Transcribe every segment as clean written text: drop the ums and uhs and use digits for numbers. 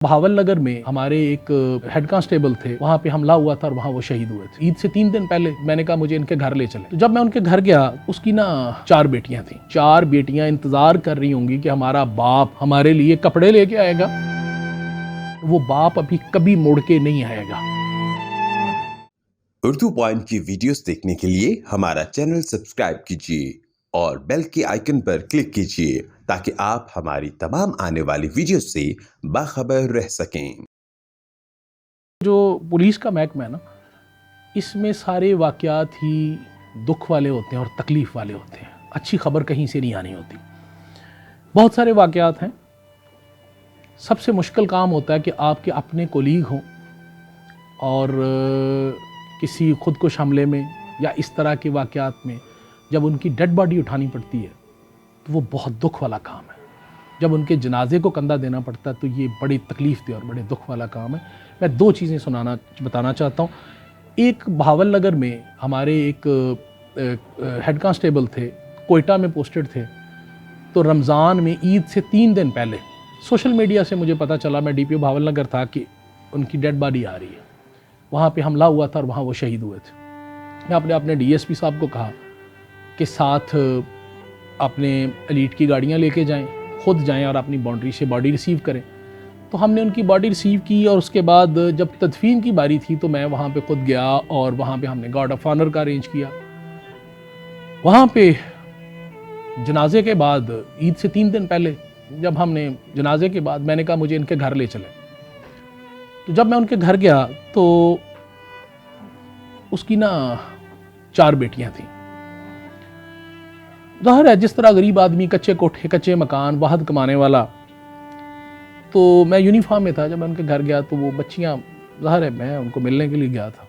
भावल नगर में हमारे एक हेड कांस्टेबल थे, वहाँ पे हमला हुआ था और वहाँ वो शहीद हुए थे। ईद से 3 दिन पहले मैंने कहा मुझे इनके घर ले चले। तो जब मैं उनके घर गया, उसकी ना 4 बेटियां थी। 4 बेटियां इंतजार कर रही होंगी कि हमारा बाप हमारे लिए कपड़े लेके आएगा। वो बाप अभी कभी मुड़ के नहीं आएगा। उर्दू पॉइंट की वीडियोस देखने के लिए हमारा चैनल सब्सक्राइब कीजिए और बेल के आइकन पर क्लिक कीजिए ताकि आप हमारी तमाम आने वाली वीडियो से बाखबर रह सकें। जो पुलिस का महकमा है ना, इसमें सारे वाकयात ही दुख वाले होते हैं और तकलीफ वाले होते हैं। अच्छी खबर कहीं से नहीं आनी होती। बहुत सारे वाकयात हैं। सबसे मुश्किल काम होता है कि आपके अपने कोलीग हों और किसी खुदकुश हमले में या इस तरह के वाकयात में जब उनकी डेड बॉडी उठानी पड़ती है तो वो बहुत दुख वाला काम है। जब उनके जनाजे को कंधा देना पड़ता है तो ये बड़ी तकलीफ दे और बड़े दुख वाला काम है। मैं 2 चीज़ें बताना चाहता हूँ। एक भावल नगर में हमारे एक हेड कांस्टेबल थे, कोयटा में पोस्टेड थे। तो रमज़ान में ईद से 3 दिन पहले सोशल मीडिया से मुझे पता चला, मैं डीपीओ भावल नगर था, कि उनकी डेड बॉडी आ रही है। वहाँ पे हमला हुआ था और वहाँ वो शहीद हुए थे। मैं अपने डीएसपी साहब को कहा कि साथ अपने एलीट की गाड़ियाँ लेके जाएं, खुद जाएं और अपनी बाउंड्री से बॉडी रिसीव करें। तो हमने उनकी बॉडी रिसीव की और उसके बाद जब तदफीन की बारी थी तो मैं वहाँ पे खुद गया और वहाँ पे हमने गार्ड ऑफ ऑनर का अरेंज किया। वहाँ पे जनाजे के बाद ईद से 3 दिन पहले जब हमने जनाजे के बाद मैंने कहा मुझे इनके घर ले चले। तो जब मैं उनके घर गया तो उसकी ना 4 बेटियां थी। ज़ाहिर है जिस तरह गरीब आदमी, कच्चे कोठे, कच्चे मकान, वाहद कमाने वाला, तो मैं यूनिफॉर्म में था। जब मैं उनके घर गया तो वो बच्चियां, ज़ाहिर है मैं उनको मिलने के लिए गया था।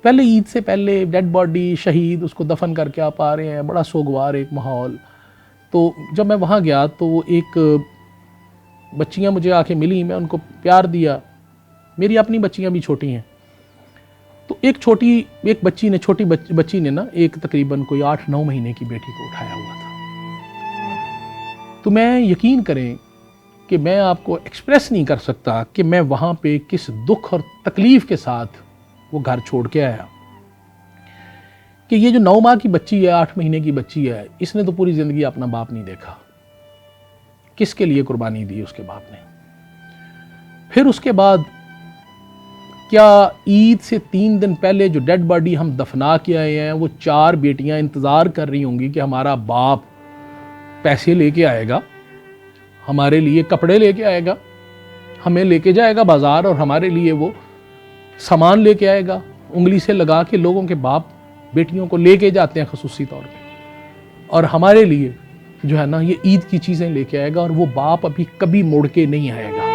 पहले ईद से पहले डेड बॉडी, शहीद, उसको दफन करके आप आ रहे हैं, बड़ा सोगवार एक माहौल। तो जब मैं वहाँ गया तो वो एक बच्चियाँ मुझे आके मिली, मैं उनको प्यार दिया। मेरी अपनी बच्चियाँ भी छोटी हैं। तो एक छोटी बच्ची ने ना एक तकरीबन कोई 8-9 महीने की बेटी को उठाया हुआ था। तो मैं, यकीन करें कि मैं आपको एक्सप्रेस नहीं कर सकता कि मैं वहाँ पे किस दुख और तकलीफ़ के साथ वो घर छोड़ के आया। कि ये जो 9 माह की बच्ची है, 8 महीने की बच्ची है, इसने तो पूरी ज़िंदगी अपना बाप नहीं देखा। किसके लिए कुर्बानी दी उसके बाप ने। फिर उसके बाद क्या ईद से 3 दिन पहले जो डेड बॉडी हम दफना के आए हैं, वो 4 बेटियां इंतज़ार कर रही होंगी कि हमारा बाप पैसे लेके आएगा, हमारे लिए कपड़े लेके आएगा, हमें लेके जाएगा बाज़ार और हमारे लिए वो सामान लेके आएगा। उंगली से लगा के लोगों के बाप बेटियों को लेके जाते हैं ख़ुसूसी तौर पे, और हमारे लिए जो है ना ये ईद की चीज़ें लेके आएगा, और वो बाप अभी कभी मुड़ के नहीं आएगा।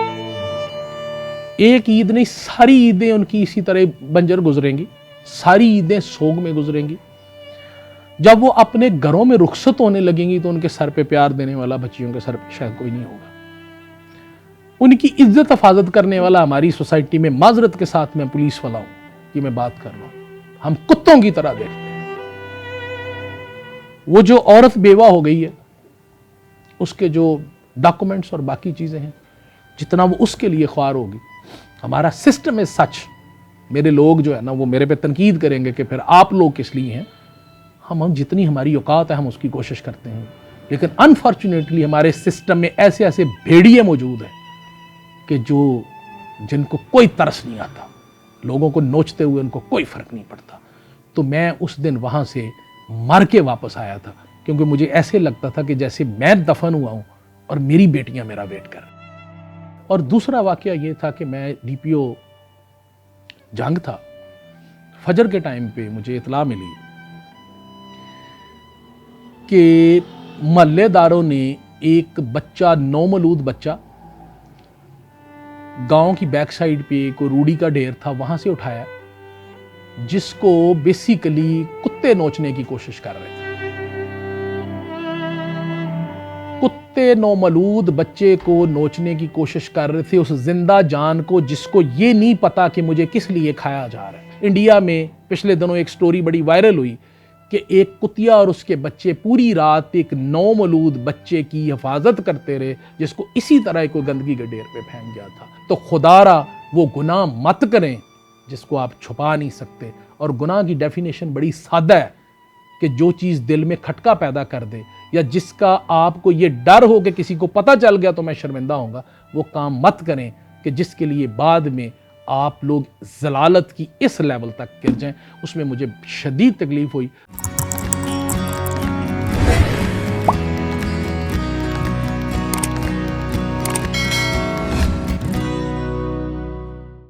एक ईद नहीं, सारी ईदें उनकी इसी तरह बंजर गुजरेंगी, सारी ईदें सोग में गुजरेंगी। जब वो अपने घरों में रुखसत होने लगेंगी तो उनके सर पे प्यार देने वाला बच्चियों के सर पे शायद कोई नहीं होगा। उनकी इज्जत हिफाजत करने वाला हमारी सोसाइटी में, माजरत के साथ मैं पुलिस वाला हूं, ये मैं बात कर रहा हूं, हम कुत्तों की तरह देखते हैं। वो जो औरत बेवा हो गई है, उसके जो डॉक्यूमेंट्स और बाकी चीजें हैं, जितना वो उसके लिए ख्वार होगी, हमारा सिस्टम है सच। मेरे लोग जो है ना वो मेरे पे तनकीद करेंगे कि फिर आप लोग किस लिए हैं। हम जितनी हमारी औकात है हम उसकी कोशिश करते हैं, लेकिन अनफॉर्चुनेटली हमारे सिस्टम में ऐसे ऐसे भेड़िए मौजूद हैं कि जिनको कोई तरस नहीं आता, लोगों को नोचते हुए उनको कोई फर्क नहीं पड़ता। तो मैं उस दिन वहां से मर के वापस आया था, क्योंकि मुझे ऐसे लगता था कि जैसे मैं दफन हुआ हूं और मेरी बेटियां मेरा वेट कर। और दूसरा वाकया ये था कि मैं डीपीओ जंग था। फजर के टाइम पे मुझे इतला मिली कि मोहल्लेदारों ने एक बच्चा, नौमौलूद बच्चा, गांव की बैक साइड पे कोई रूड़ी का ढेर था, वहां से उठाया, जिसको बेसिकली कुत्ते नोचने की कोशिश कर रहे थे। कुत्ते नौमौलूद बच्चे को नोचने की कोशिश कर रहे थे, उस जिंदा जान को, जिसको ये नहीं पता कि मुझे किस लिए खाया जा रहा है। इंडिया में पिछले दिनों एक स्टोरी बड़ी वायरल हुई कि एक कुतिया और उसके बच्चे पूरी रात एक नौमौलूद बच्चे की हिफाजत करते रहे जिसको इसी तरह कोई गंदगी के ढेर पे फेंक गया था। तो खुदारा वो गुनाह मत करें जिसको आप छुपा नहीं सकते। और गुनाह की डेफिनेशन बड़ी सादा है कि जो चीज़ दिल में खटका पैदा कर दे या जिसका आपको ये डर हो कि किसी को पता चल गया तो मैं शर्मिंदा होऊंगा, वो काम मत करें कि जिसके लिए बाद में आप लोग जलालत की इस लेवल तक गिर जाएं। उसमें मुझे शदीद तकलीफ हुई।